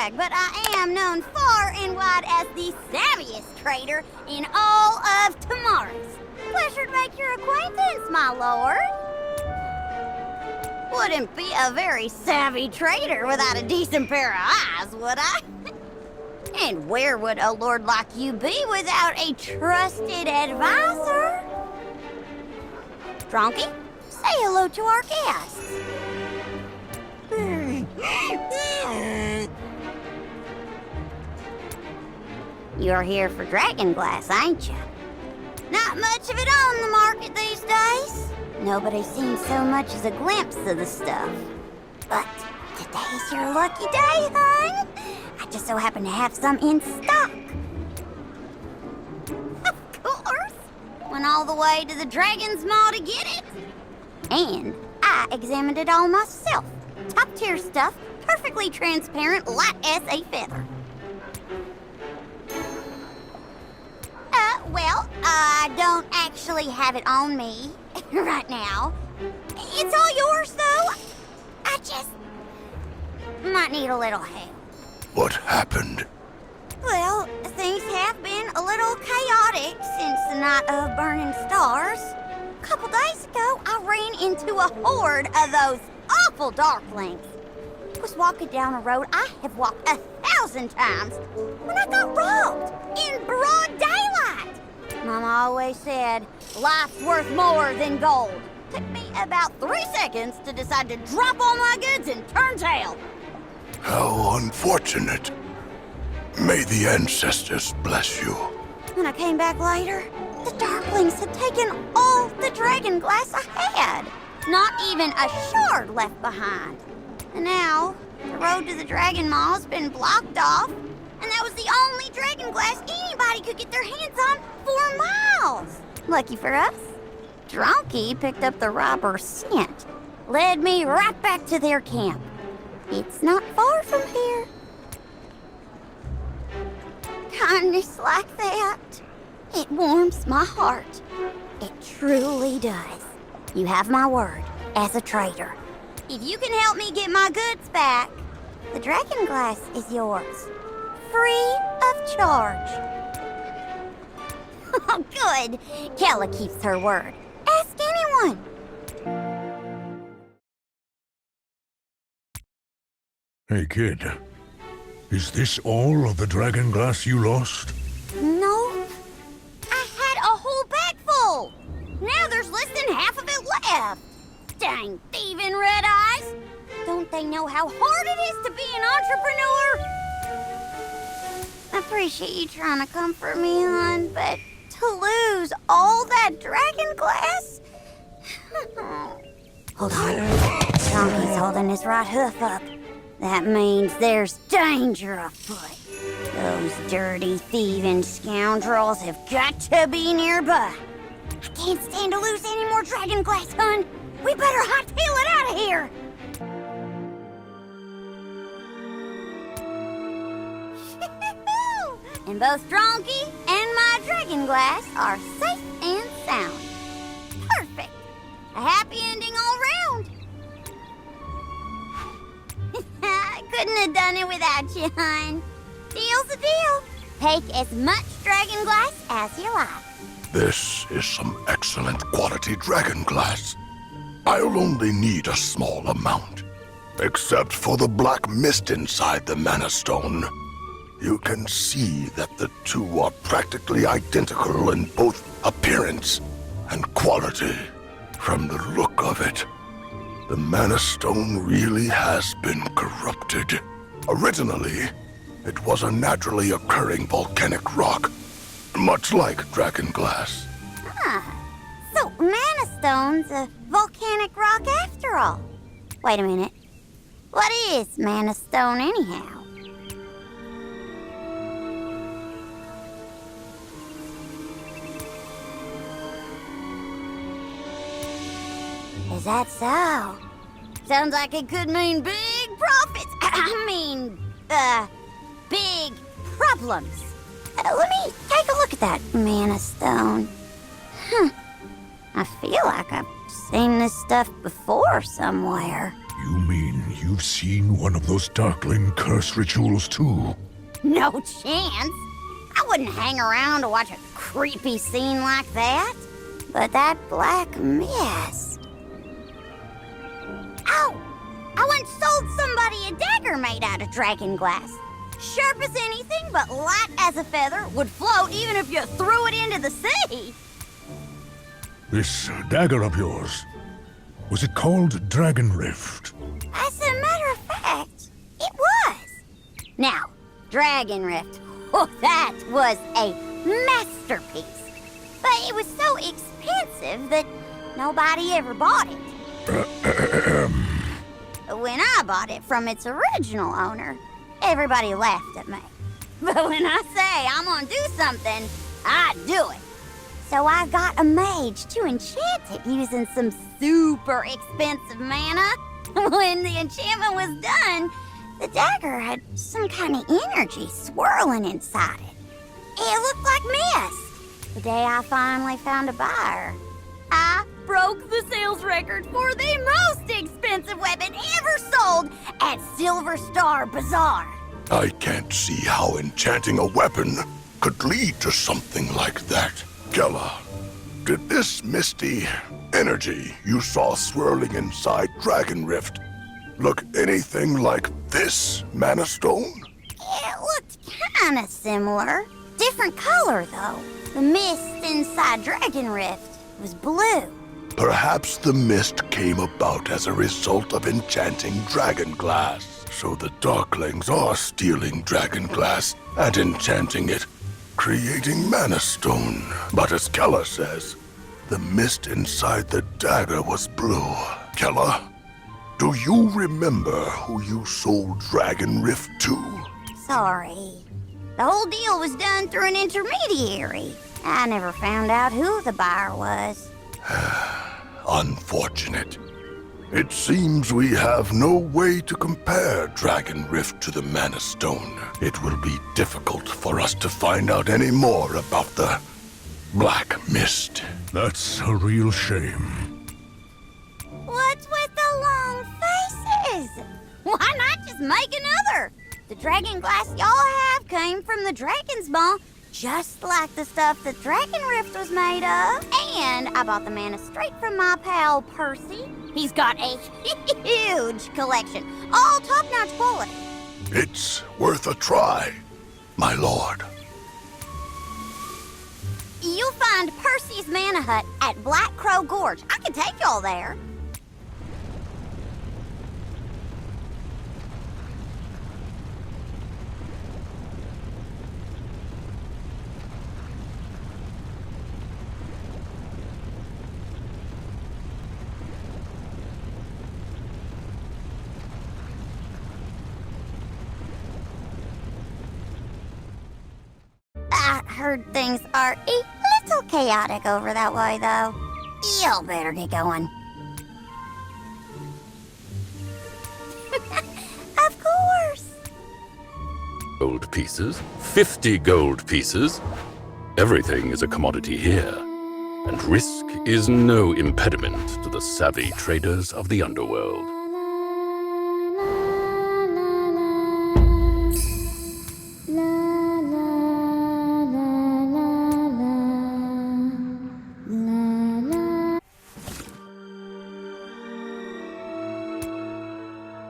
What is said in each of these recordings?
brag, but I am known far and wide as the savviest trader in all of tomorrow's. Pleasure to make your acquaintance, my lord. Wouldn't be a very savvy trader without a decent pair of eyes, would I? And where would a lord like you be without a trusted advisor? Donkey, say hello to our guests. You're here for dragon glass, ain't you? Not much of it on the market these days. Nobody's seen so much as a glimpse of the stuff. But today's your lucky day, hon. I just so happen to have some in stock. Of course. Went all the way to the Dragon's Maw to get it. And I examined it all myself. Top tier stuff, perfectly transparent, light as a feather. Well, I don't actually have it on me right now. It's all yours, though. I just might need a little help. What happened? Well, things have been a little chaotic since the night of burning stars. A couple days ago, I ran into a horde of those awful darklings. I was walking down a road I have walked 1,000 times when I got robbed in broad daylight. Mama always said, life's worth more than gold. Took me about 3 seconds to decide to drop all my goods and turn tail. How unfortunate. May the ancestors bless you. When I came back later, the darklings had taken all the dragon glass I had. Not even a shard left behind. And now, the road to the Dragon Maw has been blocked off, and that was the only dragon glass anybody could get their hands on for miles. Lucky for us, Dronky picked up the robber's scent, led me right back to their camp. It's not far from here. Kindness like that, it warms my heart. It truly does. You have my word as a trader. If you can help me get my goods back, the dragon glass is yours. Free of charge. Oh, good. Kella keeps her word. Ask anyone. Hey, kid. Is this all of the dragon glass you lost? No. I had a whole bag full. Now there's less than half of it left. Dang thieving red eyes. Don't they know how hard it is to be an entrepreneur? I appreciate you trying to comfort me, hon, but to lose all that dragon glass? Hold on. Donkey's holding his right hoof up. That means there's danger afoot. Those dirty, thieving scoundrels have got to be nearby. I can't stand to lose any more dragon glass, hon. We better hightail it out of here. And both Dronky and my dragon glass are safe and sound. Perfect. A happy ending all round. I couldn't have done it without you, hon. Deal's a deal. Take as much dragon glass as you like. This is some excellent quality dragon glass. I'll only need a small amount. Except for the black mist inside the Mana Stone. You can see that the two are practically identical in both appearance and quality. From the look of it, the Mana Stone really has been corrupted. Originally, it was a naturally occurring volcanic rock, much like dragon glass. So Mana Stone's a volcanic rock after all. Wait a minute. What is Mana Stone anyhow? Is that so? Sounds like it could mean big profits. Big problems. Let me take a look at that Mana Stone. I feel like I've seen this stuff before somewhere. You mean you've seen one of those Darkling curse rituals too. No chance. I wouldn't hang around to watch a creepy scene like that. But that black mist... Oh! I once sold somebody a dagger made out of dragon glass. Sharp as anything, but light as a feather, would float even if you threw it into the sea. This dagger of yours, was it called Dragon Rift? As a matter of fact, it was. Now, Dragon Rift, oh, that was a masterpiece. But it was so expensive that nobody ever bought it. When I bought it from its original owner, everybody laughed at me. But when I say I'm gonna do something, I do it. So I got a mage to enchant it using some super expensive mana. When the enchantment was done, the dagger had some kind of energy swirling inside it. It looked like mist. The day I finally found a buyer, I broke the sales record for the most expensive weapon ever sold at Silver Star Bazaar. I can't see how enchanting a weapon could lead to something like that. Kella, did this misty energy you saw swirling inside Dragon Rift look anything like this mana stone? It looked kinda similar. Different color, though. The mist inside Dragon Rift was blue. Perhaps the mist came about as a result of enchanting dragon glass. So the Darklings are stealing dragon glass and enchanting it, creating mana stone. But as Kella says, the mist inside the dagger was blue. Kella, do you remember who you sold Dragon Rift to? Sorry. The whole deal was done through an intermediary. I never found out who the buyer was. Unfortunate. It seems we have no way to compare Dragon Rift to the Mana Stone. It will be difficult for us to find out any more about the Black Mist. That's a real shame. What's with the long faces? Why not just make another? The dragon glass y'all have came from the Dragon's Maw, just like the stuff that Dragon Rift was made of. And I bought the mana straight from my pal Percy. He's got a huge collection, all top-notch quality. It's worth a try, my lord. You'll find Percy's Mana Hut at Black Crow Gorge. I can take y'all there. I heard things are a little chaotic over that way, though. Y'all better get going. Of course. Gold pieces, 50 gold pieces. Everything is a commodity here, and risk is no impediment to the savvy traders of the underworld.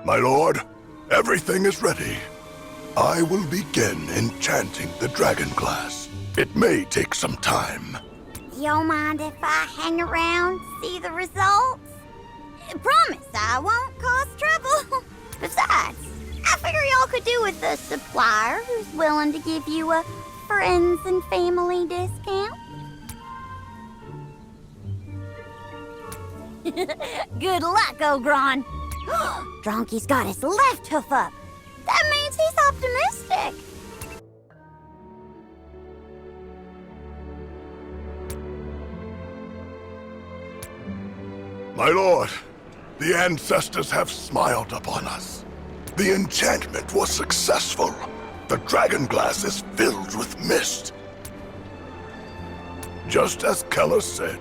My lord, everything is ready. I will begin enchanting the dragon glass. It may take some time. Y'all mind if I hang around, see the results? Promise I won't cause trouble. Besides, I figure y'all could do with a supplier who's willing to give you a friends and family discount. Good luck, Ogron. Dronky's got his left hoof up. That means he's optimistic. My lord, the ancestors have smiled upon us. The enchantment was successful. The dragon glass is filled with mist. Just as Keller said,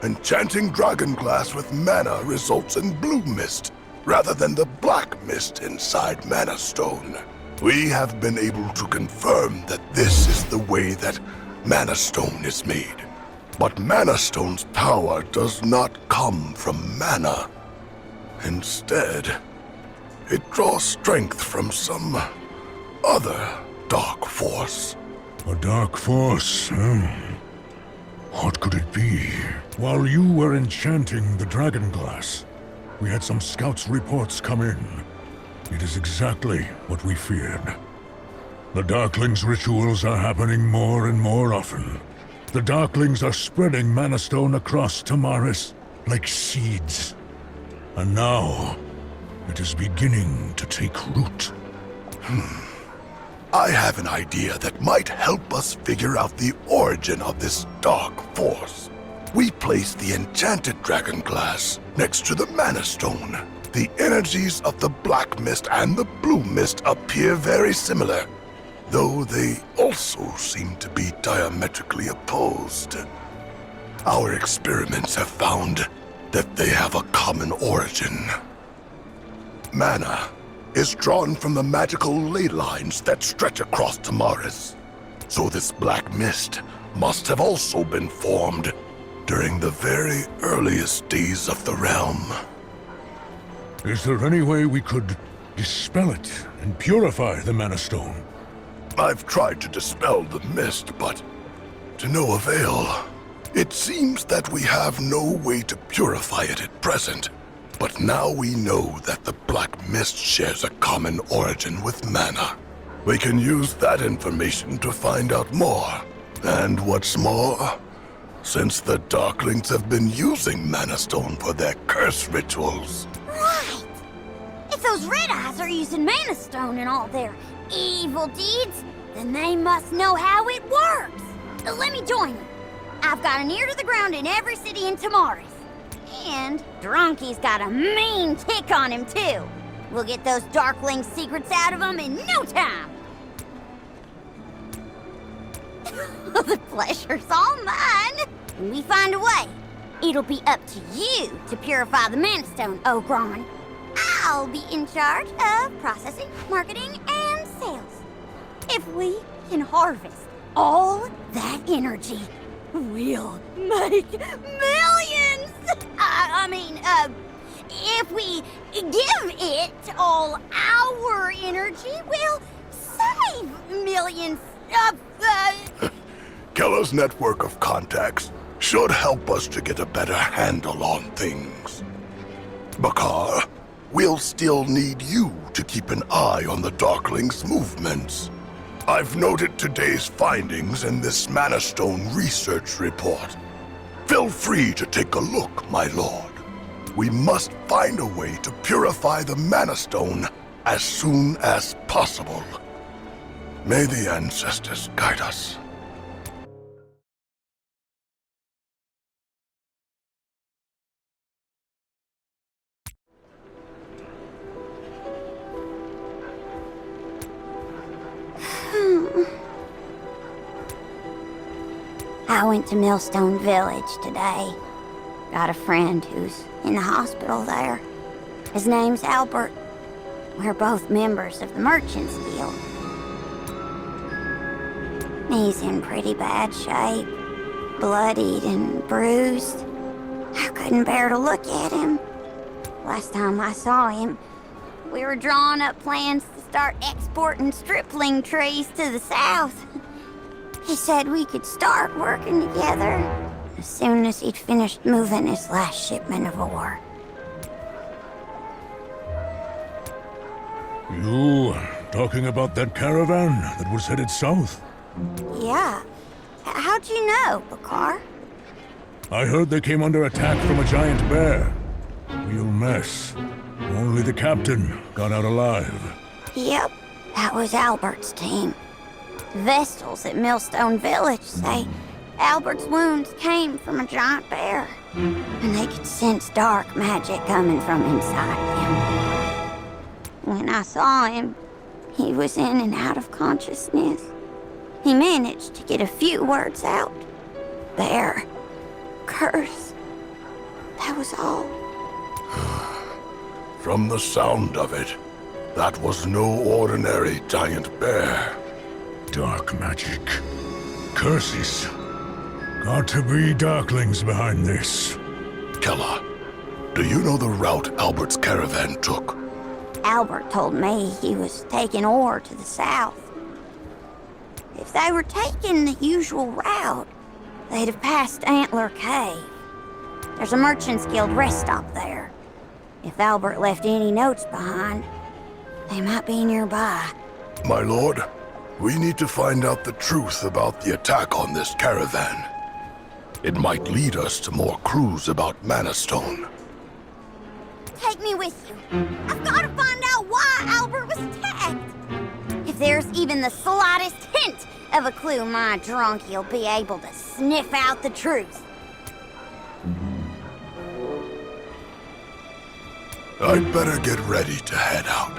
enchanting dragon glass with mana results in blue mist. rather than the black mist inside Mana Stone. We have been able to confirm that this is the way that Mana Stone is made. But Mana Stone's power does not come from mana. Instead, it draws strength from some other dark force. A dark force, What could it be? While you were enchanting the dragon glass, we had some scouts' reports come in. It is exactly what we feared. The Darklings' rituals are happening more and more often. The Darklings are spreading Mana Stone across Tamaris like seeds. And now, it is beginning to take root. I have an idea that might help us figure out the origin of this dark force. We place the enchanted dragon glass next to the Mana Stone. The energies of the black mist and the blue mist appear very similar, though they also seem to be diametrically opposed. Our experiments have found that they have a common origin. Mana is drawn from the magical ley lines that stretch across Tamaris. So this black mist must have also been formed during the very earliest days of the realm. Is there any way we could dispel it and purify the Mana Stone? I've tried to dispel the mist, but to no avail. It seems that we have no way to purify it at present. But now we know that the black mist shares a common origin with mana. We can use that information to find out more. And what's more, since the Darklings have been using Mana Stone for their curse rituals. Right! If those Red Eyes are using Mana Stone in all their evil deeds, then they must know how it works. Let me join them. I've got an ear to the ground in every city in Tamaris. And Drunky's got a mean tick on him, too. We'll get those Darkling secrets out of him in no time. The pleasure's all mine. When we find a way, it'll be up to you to purify the Mana Stone, Ogron. I'll be in charge of processing, marketing, and sales. If we can harvest all that energy, we'll make millions! If we give it all our energy, we'll save millions of, Keller's network of contacts should help us to get a better handle on things. Bakar, we'll still need you to keep an eye on the Darklings' movements. I've noted today's findings in this Mana Stone research report. Feel free to take a look, my lord. We must find a way to purify the Mana Stone as soon as possible. May the ancestors guide us. I went to Millstone Village today. Got a friend who's in the hospital there. His name's Albert. We're both members of the Merchants Guild. He's in pretty bad shape. Bloodied and bruised. I couldn't bear to look at him. Last time I saw him, we were drawing up plans to start exporting stripling trees to the south. He said we could start working together as soon as he'd finished moving his last shipment of ore. You talking about that caravan that was headed south? Yeah. How'd you know, Bakar? I heard they came under attack from a giant bear. Real mess. Only the captain got out alive. Yep, that was Albert's team. Vestals at Millstone Village say Albert's wounds came from a giant bear, and they could sense dark magic coming from inside him. When I saw him, he was in and out of consciousness. He managed to get a few words out. Bear. Curse. That was all. From the sound of it, that was no ordinary giant bear. Dark magic. Curses. Got to be darklings behind this. Kella, do you know the route Albert's caravan took? Albert told me he was taking ore to the south. If they were taking the usual route, they'd have passed Antler Cave. There's a Merchants Guild rest stop there. If Albert left any notes behind, they might be nearby. My lord, we need to find out the truth about the attack on this caravan. It might lead us to more clues about Mana Stone. Take me with you. I've got to find out why Albert was attacked. If there's even the slightest hint of a clue, my drunkie'll be able to sniff out the truth. I'd better get ready to head out.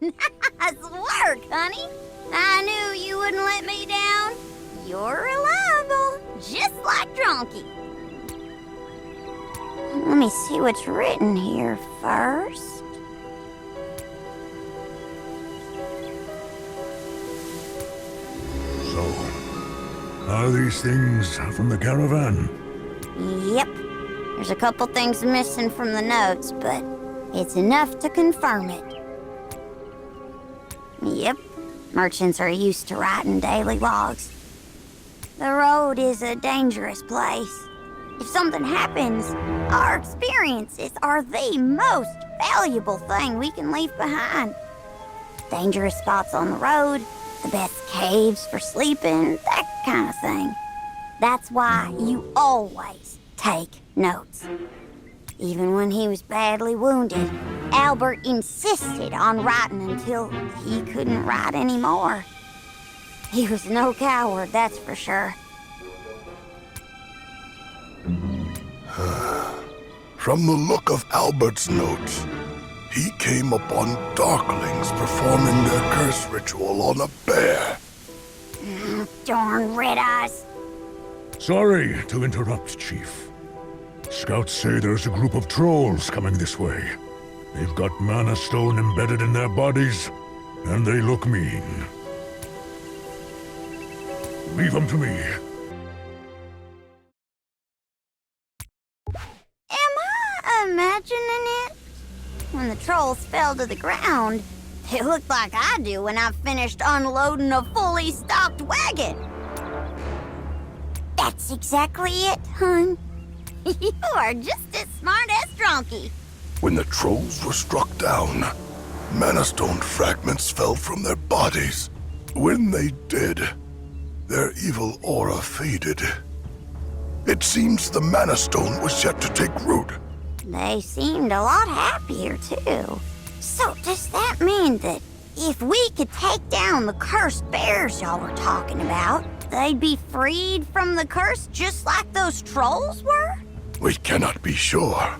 Nice work, honey. I knew you wouldn't let me down. You're reliable, just like Drunky. Let me see what's written here first. So, are these things from the caravan? Yep. There's a couple things missing from the notes, but it's enough to confirm it. Yep. Merchants are used to writing daily logs. The road is a dangerous place. If something happens, our experiences are the most valuable thing we can leave behind. Dangerous spots on the road, the best caves for sleeping, that kind of thing. That's why you always take notes. Even when he was badly wounded, Albert insisted on writing until he couldn't write anymore. He was no coward, that's for sure. From the look of Albert's notes, he came upon Darklings performing their curse ritual on a bear. Darn red eyes. Sorry to interrupt, Chief. Scouts say there's a group of trolls coming this way. They've got Mana Stone embedded in their bodies, and they look mean. Leave them to me. Am I imagining it? When the trolls fell to the ground, it looked like I do when I finished unloading a fully stocked wagon. That's exactly it, hun. You are just as smart as Drunky. When the trolls were struck down, Mana Stone fragments fell from their bodies. When they did, their evil aura faded. It seems the Mana Stone was yet to take root. They seemed a lot happier, too. So does that mean that if we could take down the cursed bears y'all were talking about, they'd be freed from the curse just like those trolls were? We cannot be sure.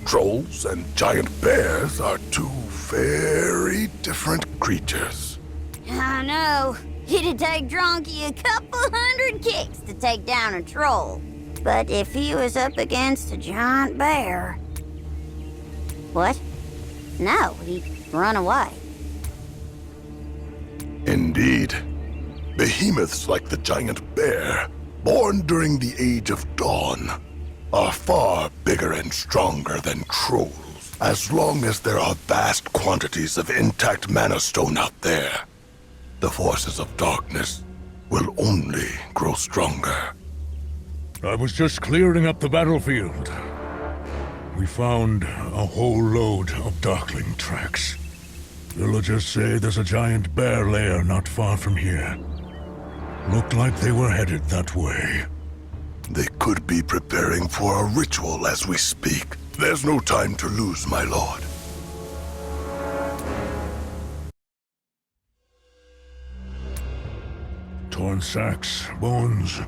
Trolls and giant bears are two very different creatures. I know. It'd take Drunky a couple hundred kicks to take down a troll. But if he was up against a giant bear... What? No, he'd run away. Indeed. Behemoths like the giant bear, born during the Age of Dawn, are far bigger and stronger than trolls, as long as there are vast quantities of intact Mana Stone out there. The forces of darkness will only grow stronger. I was just clearing up the battlefield. We found a whole load of Darkling tracks. Villagers say there's a giant bear lair not far from here. Looked like they were headed that way. They could be preparing for a ritual as we speak. There's no time to lose, my lord. Torn sacks, bones,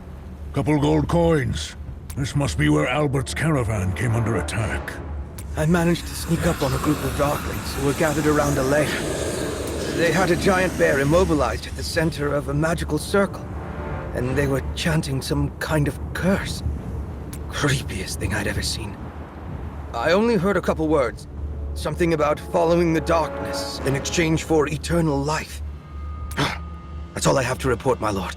couple gold coins. This must be where Albert's caravan came under attack. I managed to sneak up on a group of Darklings who were gathered around a lair. They had a giant bear immobilized at the center of a magical circle. and they were chanting some kind of curse. Creepiest thing I'd ever seen. I only heard a couple words. Something about following the darkness in exchange for eternal life. That's all I have to report, my lord.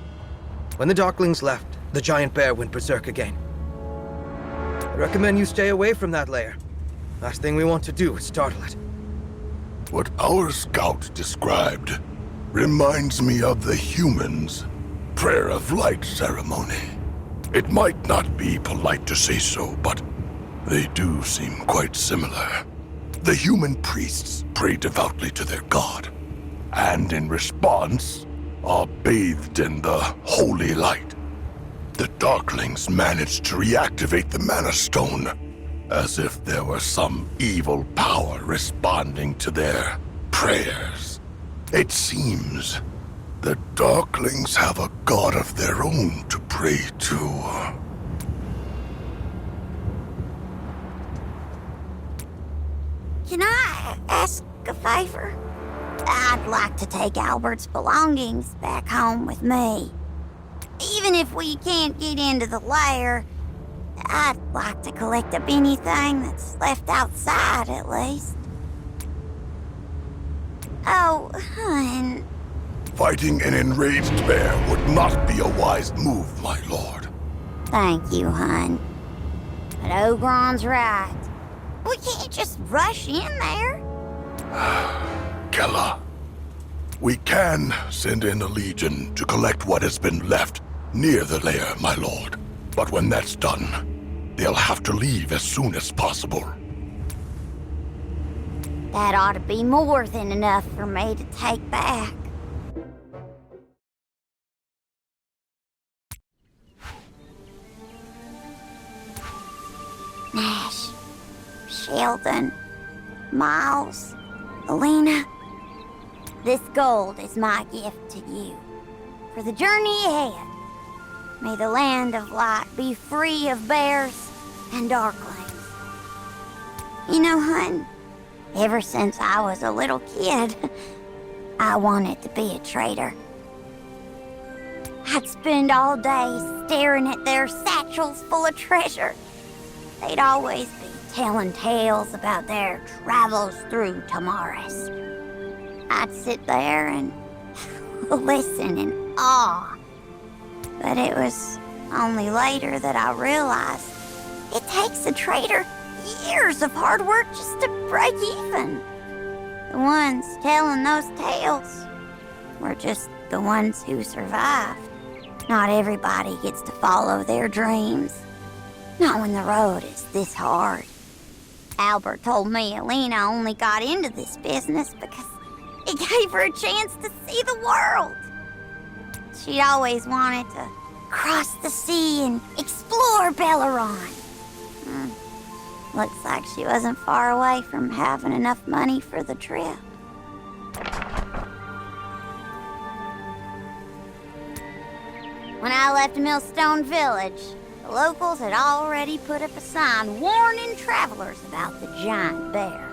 When the Darklings left, the giant bear went berserk again. I recommend you stay away from that lair. Last thing we want to do is startle it. What our scout described reminds me of the humans' prayer of light ceremony. It might not be polite to say so, but they do seem quite similar. The human priests pray devoutly to their god, and in response, are bathed in the holy light. The Darklings managed to reactivate the Mana Stone, as if there were some evil power responding to their prayers. It seems the Darklings have a god of their own to pray to. Can I ask a favor? I'd like to take Albert's belongings back home with me. Even if we can't get into the lair, I'd like to collect up anything that's left outside, at least. Oh, hun. Fighting an enraged bear would not be a wise move, my lord. Thank you, hun. But Ogron's right. We can't just rush in there. Kella, we can send in a legion to collect what has been left near the lair, my lord. But when that's done, they'll have to leave as soon as possible. That ought to be more than enough for me to take back. Nash, Sheldon, Miles, Alina, this gold is my gift to you for the journey ahead. May the land of light be free of bears and darklings. You know, hun, ever since I was a little kid, I wanted to be a trader. I'd spend all day staring at their satchels full of treasure. They'd always be telling tales about their travels through Tamaris. I'd sit there and listen in awe. But it was only later that I realized it takes a trader years of hard work just to break even. The ones telling those tales were just the ones who survived. Not everybody gets to follow their dreams. Not when the road is this hard. Albert told me Alina only got into this business because it gave her a chance to see the world. She'd always wanted to cross the sea and explore Belleron. Looks like she wasn't far away from having enough money for the trip. When I left Millstone Village, the locals had already put up a sign warning travelers about the giant bear.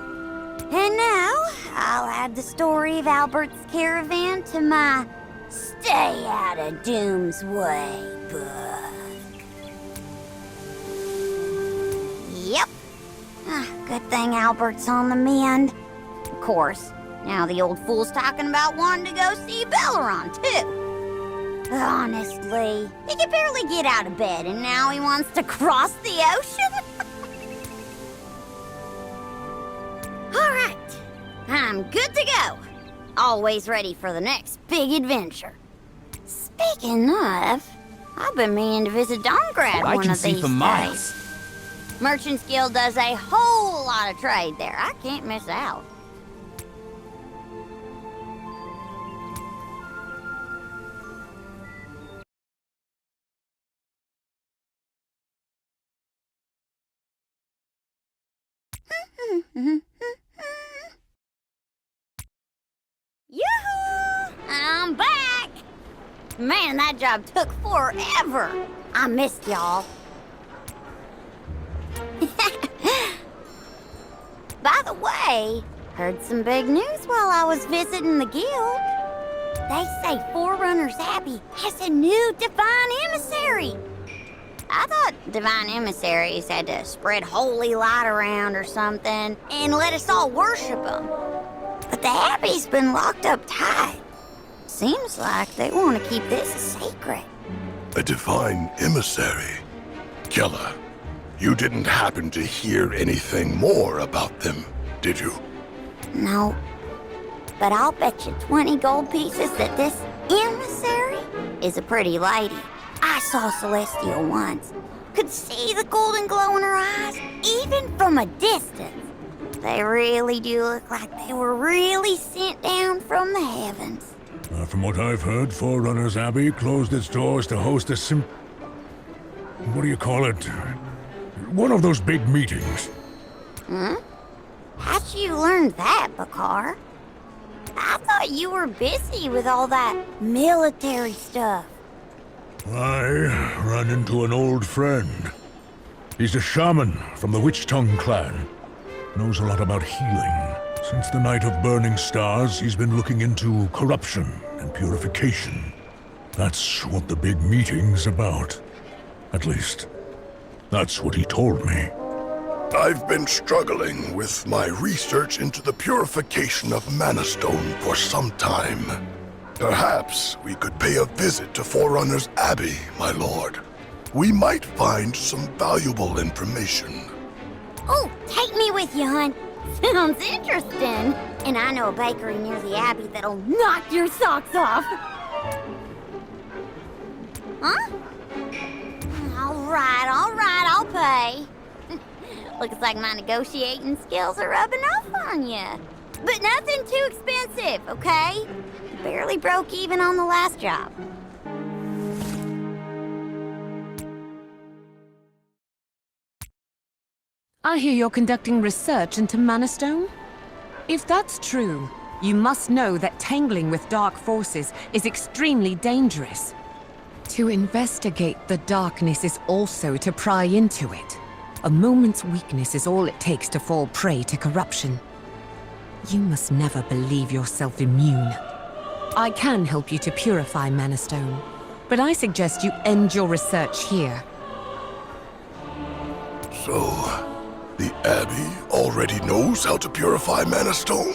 And now, I'll add the story of Albert's caravan to my Stay Out of Doom's Way book. Yep. Good thing Albert's on the mend. Of course, now the old fool's talking about wanting to go see Belleron, too. Honestly, he can barely get out of bed, and now he wants to cross the ocean? All right, I'm good to go. Always ready for the next big adventure. Speaking of, I've been meaning to visit Domgrad one of these days. Merchants Guild does a whole lot of trade there. I can't miss out. Yoo-hoo! I'm back! Man, that job took forever. I missed y'all. By the way, heard some big news while I was visiting the guild. They say Forerunner's Abbey has a new divine emissary. I thought divine emissaries had to spread holy light around or something and let us all worship them. But the Abbey's been locked up tight. Seems like they want to keep this a secret. A divine emissary? Keller, you didn't happen to hear anything more about them, did you? No. But I'll bet you 20 gold pieces that this emissary is a pretty lady. I saw Celestial once. Could see the golden glow in her eyes, even from a distance. They really do look like they were really sent down from the heavens. From what I've heard, Forerunner's Abbey closed its doors to host a what do you call it? One of those big meetings. How'd you learn that, Bakar? I thought you were busy with all that military stuff. I ran into an old friend. He's a shaman from the Witch Tongue clan. Knows a lot about healing. Since the Night of Burning Stars, he's been looking into corruption and purification. That's what the big meeting's about. At least, that's what he told me. I've been struggling with my research into the purification of Mana Stone for some time. Perhaps we could pay a visit to Forerunner's Abbey, my lord. We might find some valuable information. Oh, take me with you, hon. Sounds interesting. And I know a bakery near the Abbey that'll knock your socks off. Huh? All right, I'll pay. Looks like my negotiating skills are rubbing off on you. But nothing too expensive, okay? Barely broke even on the last job. I hear you're conducting research into Mana Stone? If that's true, you must know that tangling with dark forces is extremely dangerous. To investigate the darkness is also to pry into it. A moment's weakness is all it takes to fall prey to corruption. You must never believe yourself immune. I can help you to purify Mana Stone, but I suggest you end your research here. So, the Abbey already knows how to purify Mana Stone?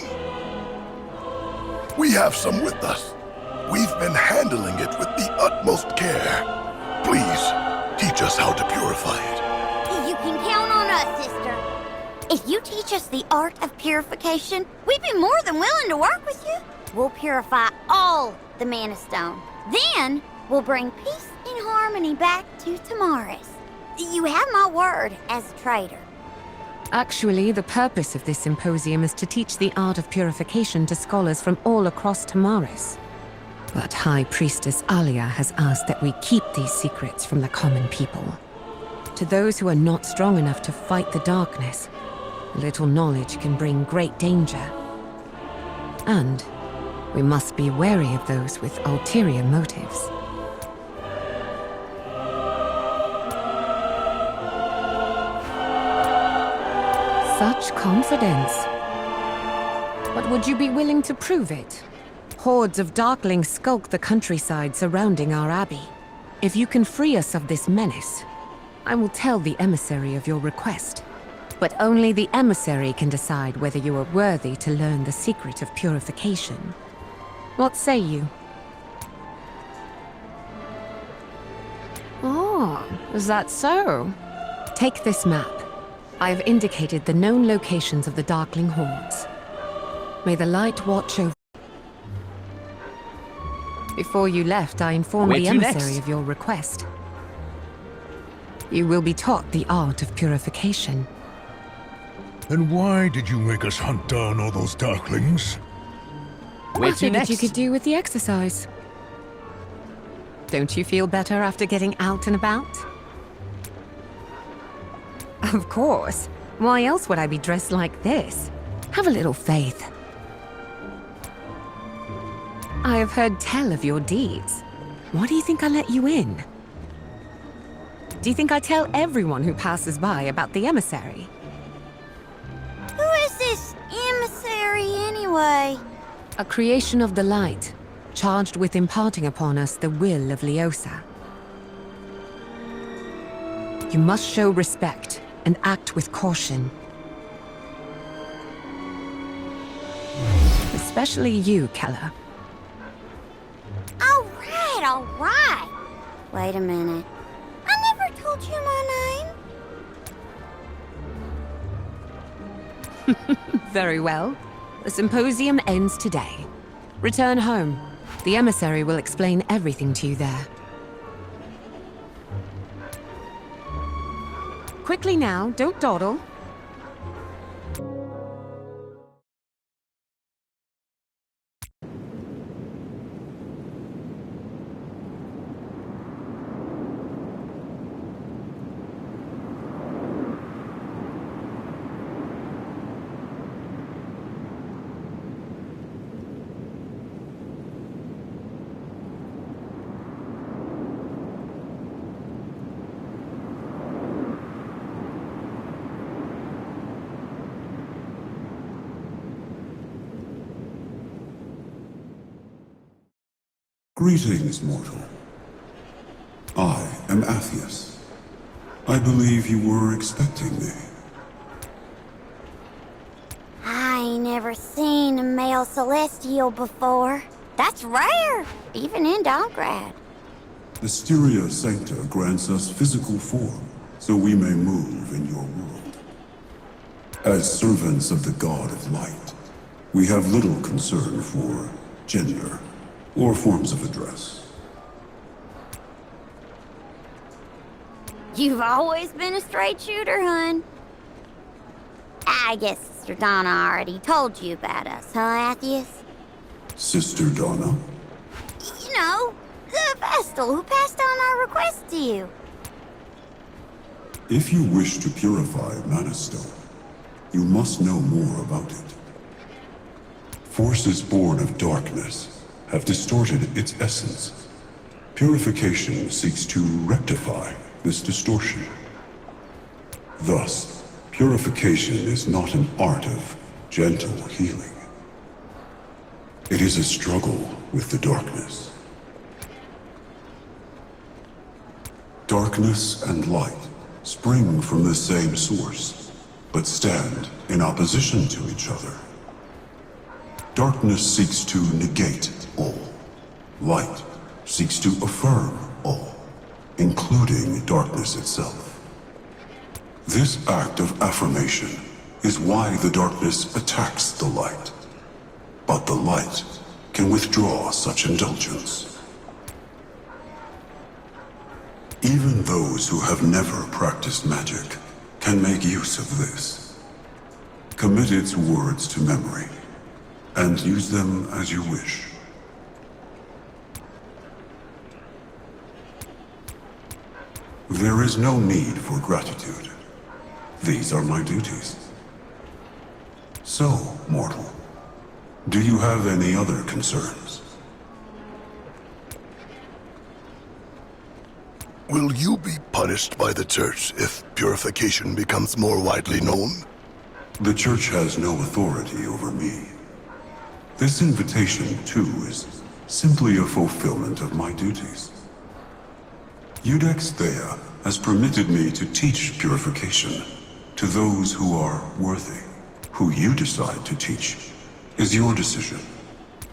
We have some with us. We've been handling it with the utmost care. Please, teach us how to purify it. You can count on us, sister. If you teach us the art of purification, we'd be more than willing to work with you. We'll purify all the Mana Stone. Then, we'll bring peace and harmony back to Tamaris. You have my word as a trader. Actually, the purpose of this symposium is to teach the art of purification to scholars from all across Tamaris. But High Priestess Alia has asked that we keep these secrets from the common people. To those who are not strong enough to fight the darkness, little knowledge can bring great danger. And we must be wary of those with ulterior motives. Such confidence. But would you be willing to prove it? Hordes of Darklings skulk the countryside surrounding our abbey. If you can free us of this menace, I will tell the emissary of your request. But only the emissary can decide whether you are worthy to learn the secret of purification. What say you? Oh, is that so? Take this map. I have indicated the known locations of the Darkling hordes. May the light watch over... Before you left, I informed the emissary of your request. You will be taught the art of purification. Then why did you make us hunt down all those Darklings? I figured you could do with the exercise. Don't you feel better after getting out and about? Of course. Why else would I be dressed like this? Have a little faith. I have heard tell of your deeds. Why do you think I let you in? Do you think I tell everyone who passes by about the emissary? Who is this emissary anyway? A creation of the light. charged with imparting upon us the will of Leosa. You must show respect and act with caution. Especially you, Keller. All right. Wait a minute. I never told you my name. Very well. The symposium ends today. Return home. The emissary will explain everything to you there. Quickly now, don't dawdle. Greetings, mortal. I am Athius. I believe you were expecting me. I ain't never seen a male celestial before. That's rare, even in Dongrad. The Styria Sancta grants us physical form, so we may move in your world. As servants of the God of Light, we have little concern for gender or forms of address. You've always been a straight shooter, hun. I guess Sister Donna already told you about us, huh, Athius? Sister Donna? You know, the Vestal who passed on our request to you. If you wish to purify Mana Stone, you must know more about it. Forces born of darkness have distorted its essence. Purification seeks to rectify this distortion. Thus, purification is not an art of gentle healing. It is a struggle with the darkness. Darkness and light spring from the same source, but stand in opposition to each other. Darkness seeks to negate all. Light seeks to affirm all, including darkness itself. This act of affirmation is why the darkness attacks the light. But the light can withdraw such indulgence. Even those who have never practiced magic can make use of this. Commit its words to memory, and use them as you wish. There is no need for gratitude. These are my duties. So, mortal, do you have any other concerns? Will you be punished by the Church if purification becomes more widely known? The Church has no authority over me. This invitation, too, is simply a fulfillment of my duties. Iudex Thea has permitted me to teach purification to those who are worthy. Who you decide to teach is your decision,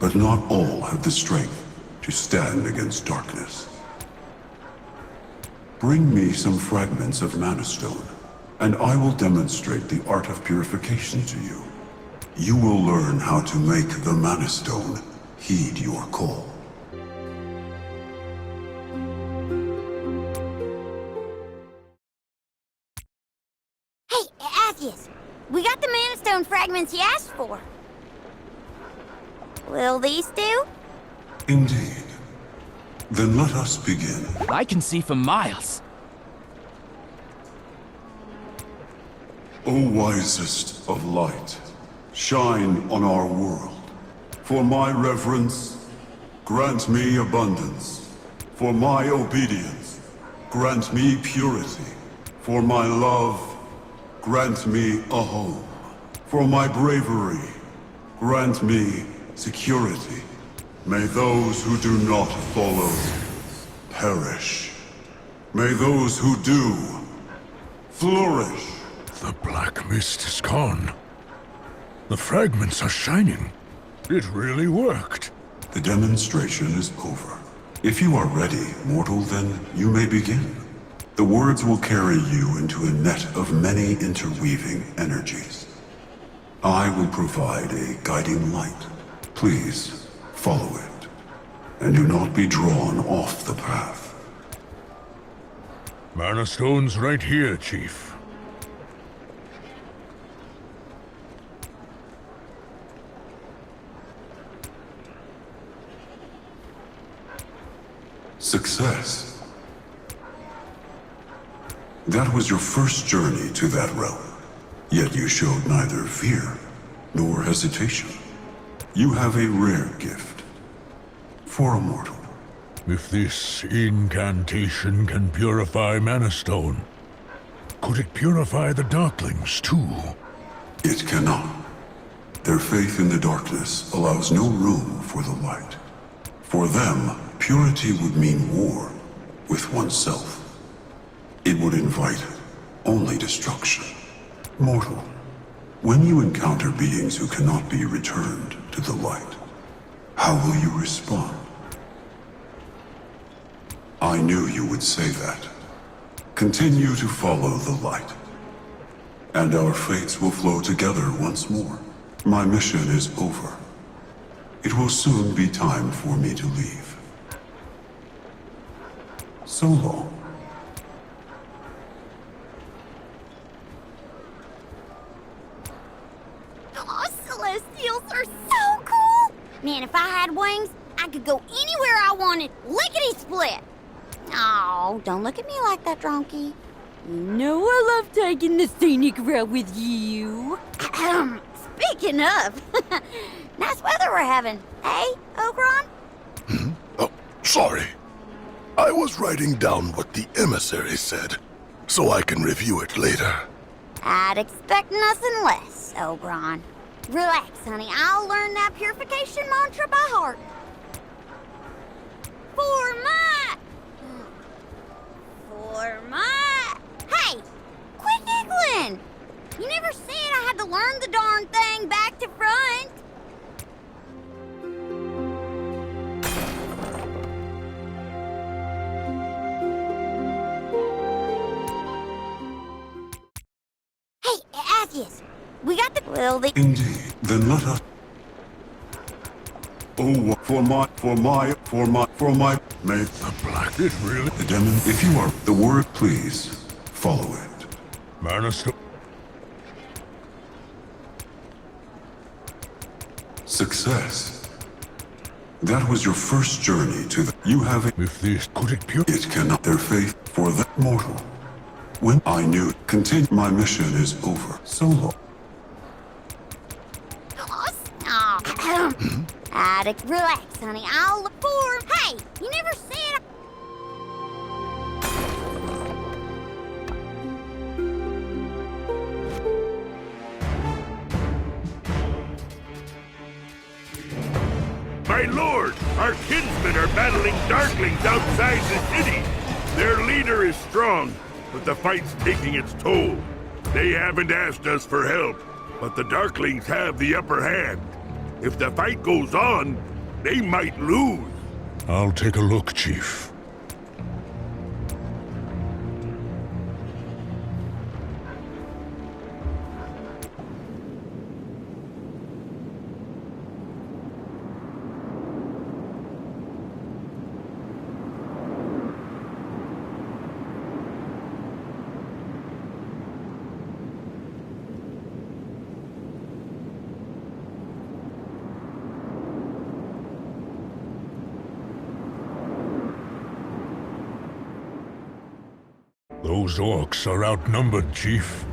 but not all have the strength to stand against darkness. Bring me some fragments of Mana Stone, and I will demonstrate the art of purification to you. You will learn how to make the Mana Stone heed your call. Hey, Athius, we got the Mana Stone fragments you asked for. Will these do? Indeed. Then let us begin. I can see for miles. O wisest of light, shine on our world. For my reverence, grant me abundance. For my obedience, grant me purity. For my love, grant me a home. For my bravery, grant me security. May those who do not follow perish. May those who do flourish. The black mist is gone. The fragments are shining. It really worked. The demonstration is over. If you are ready, mortal, then you may begin. The words will carry you into a net of many interweaving energies. I will provide a guiding light. Please, follow it, and do not be drawn off the path. Mana Stone's right here, Chief. Success. That was your first journey to that realm. Yet you showed neither fear nor hesitation. You have a rare gift for a mortal. If this incantation can purify Mana Stone, could it purify the Darklings too? It cannot. Their faith in the darkness allows no room for the light. For them, purity would mean war with oneself. It would invite only destruction. Mortal, when you encounter beings who cannot be returned to the light, how will you respond? I knew you would say that. Continue to follow the light, and our fates will flow together once more. My mission is over. It will soon be time for me to leave. So long. Oh, Celestials are so cool! Man, if I had wings, I could go anywhere I wanted, lickety-split! Oh, don't look at me like that, Dronky. You know I love taking the scenic route with you. Speaking of, nice weather we're having, eh, Ogron? Oh, sorry. I was writing down what the emissary said, so I can review it later. I'd expect nothing less, Ogron. Relax, honey. I'll learn that purification mantra by heart. Hey! Quit giggling! You never said I had to learn the darn thing back to front. Hey, Athius, we got the... Well, the... Indeed, then let us... Oh, for my... May... The black... It really... The demon... If you are... The word, please, follow it. Mana Stone... Success. That was your first journey to the... You have it. If this... Could it pure... It cannot... Their faith for the mortal. When I knew... Continue. My mission is over. So long. Relax, honey. I'll look for... Hey, you never said... My lord, our kinsmen are battling Darklings outside the city. Their leader is strong, but the fight's taking its toll. They haven't asked us for help, but the Darklings have the upper hand. If the fight goes on, they might lose. I'll take a look, Chief. Those orcs are outnumbered, Chief.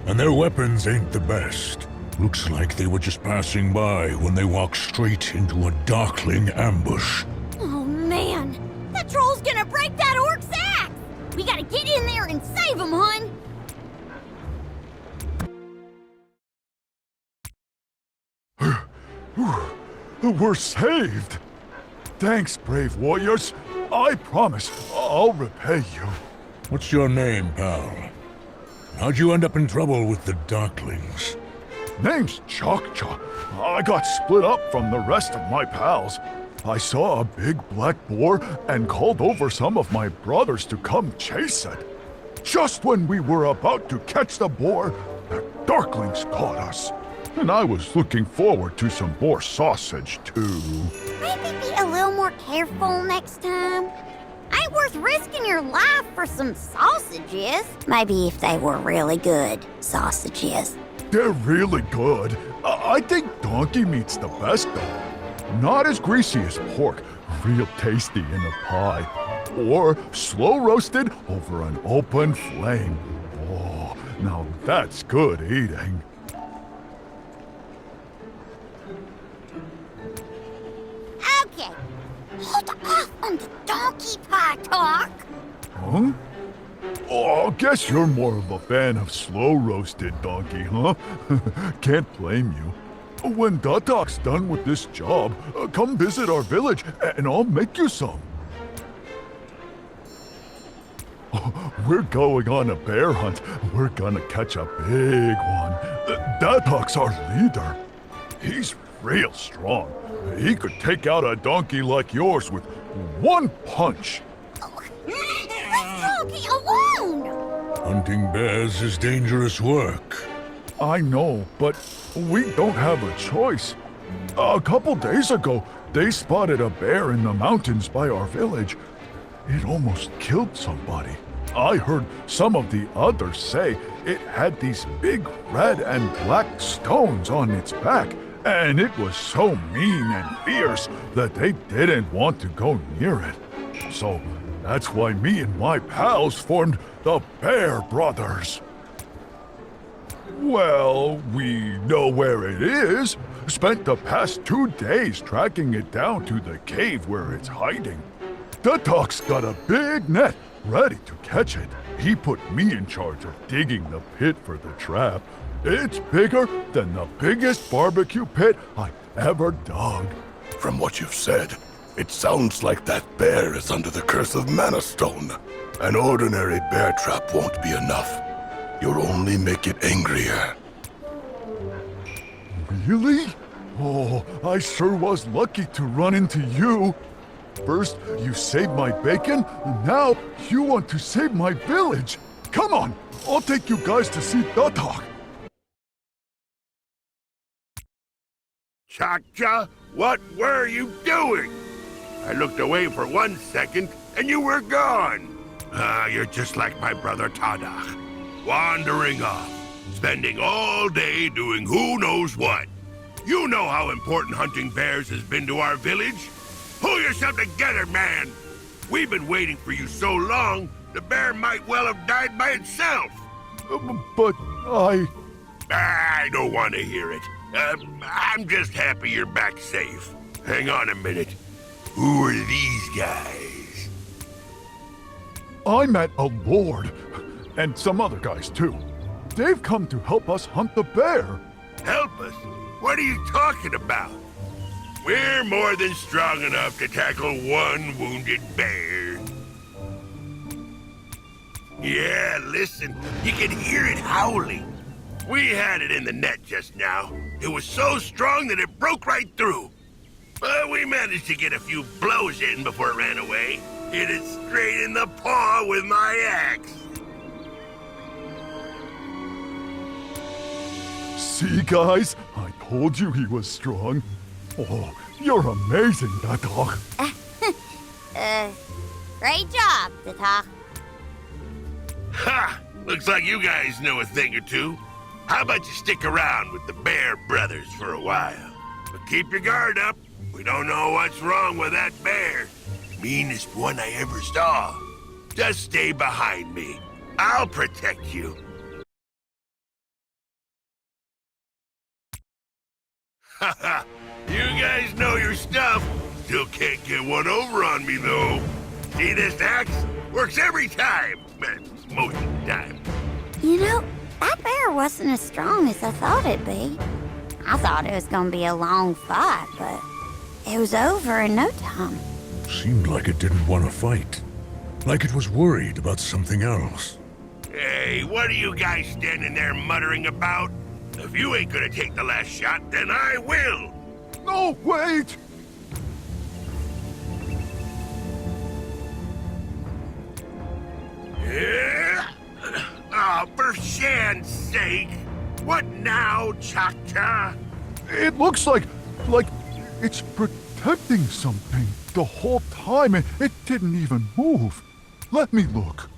And their weapons ain't the best. Looks like they were just passing by when they walked straight into a Darkling ambush. Oh, man. That troll's gonna break that orc's axe! We gotta get in there and save him, hun! We're saved! Thanks, brave warriors. I promise I'll repay you. What's your name, pal? How'd you end up in trouble with the Darklings? Name's Chokcha. I got split up from the rest of my pals. I saw a big black boar and called over some of my brothers to come chase it. Just when we were about to catch the boar, the Darklings caught us. And I was looking forward to some boar sausage, too. Maybe be a little more careful next time. Ain't worth risking your life for some sausages. Maybe if they were really good sausages. They're really good. I think donkey meat's the best, though. Not as greasy as pork, real tasty in a pie. Or slow roasted over an open flame. Oh, now that's good eating. Okay, hold off on the donkey pie talk. Huh? Oh, guess you're more of a fan of slow-roasted donkey, huh? Can't blame you. When Datak's done with this job, come visit our village and I'll make you some. Oh, we're going on a bear hunt. We're gonna catch a big one. Datak's our leader. He's real strong. He could take out a donkey like yours with one punch. Donkey alone! Hunting bears is dangerous work. I know, but we don't have a choice. A couple days ago, they spotted a bear in the mountains by our village. It almost killed somebody. I heard some of the others say it had these big red and black stones on its back, and it was so mean and fierce that they didn't want to go near it. So that's why me and my pals formed the Bear Brothers. Well, we know where it is. Spent the past 2 days tracking it down to the cave where it's hiding. Datak's got a big net ready to catch it. He put me in charge of digging the pit for the trap. It's bigger than the biggest barbecue pit I ever dug. From what you've said, it sounds like that bear is under the curse of Mana Stone. An ordinary bear trap won't be enough. You'll only make it angrier. Really? Oh, I sure was lucky to run into you. First, you saved my bacon, and now you want to save my village. Come on, I'll take you guys to see Datak. Chakcha, what were you doing? I looked away for 1 second, and you were gone. You're just like my brother Tadak. Wandering off, spending all day doing who knows what. You know how important hunting bears has been to our village. Pull yourself together, man. We've been waiting for you so long, the bear might well have died by itself. But I don't want to hear it. I'm just happy you're back safe. Hang on a minute. Who are these guys? I met a lord, and some other guys too. They've come to help us hunt the bear. Help us? What are you talking about? We're more than strong enough to tackle one wounded bear. Yeah, listen, you can hear it howling. We had it in the net just now. It was so strong that it broke right through. But we managed to get a few blows in before it ran away. Hit it straight in the paw with my axe. See, guys? I told you he was strong. Oh, you're amazing, Datak. Great job, Datak. Ha! Looks like you guys know a thing or two. How about you stick around with the Bear Brothers for a while? But keep your guard up. We don't know what's wrong with that bear. Meanest one I ever saw. Just stay behind me. I'll protect you. Haha! You guys know your stuff. Still can't get one over on me, though. See this axe? Works every time. Most of the time. You know, that bear wasn't as strong as I thought it'd be. I thought it was gonna be a long fight, but it was over in no time. Seemed like it didn't want to fight. Like it was worried about something else. Hey, what are you guys standing there muttering about? If you ain't gonna take the last shot, then I will! No, wait! Oh, for Shan's sake! What now, Chaka? It looks like it's protecting something the whole time. It didn't even move. Let me look.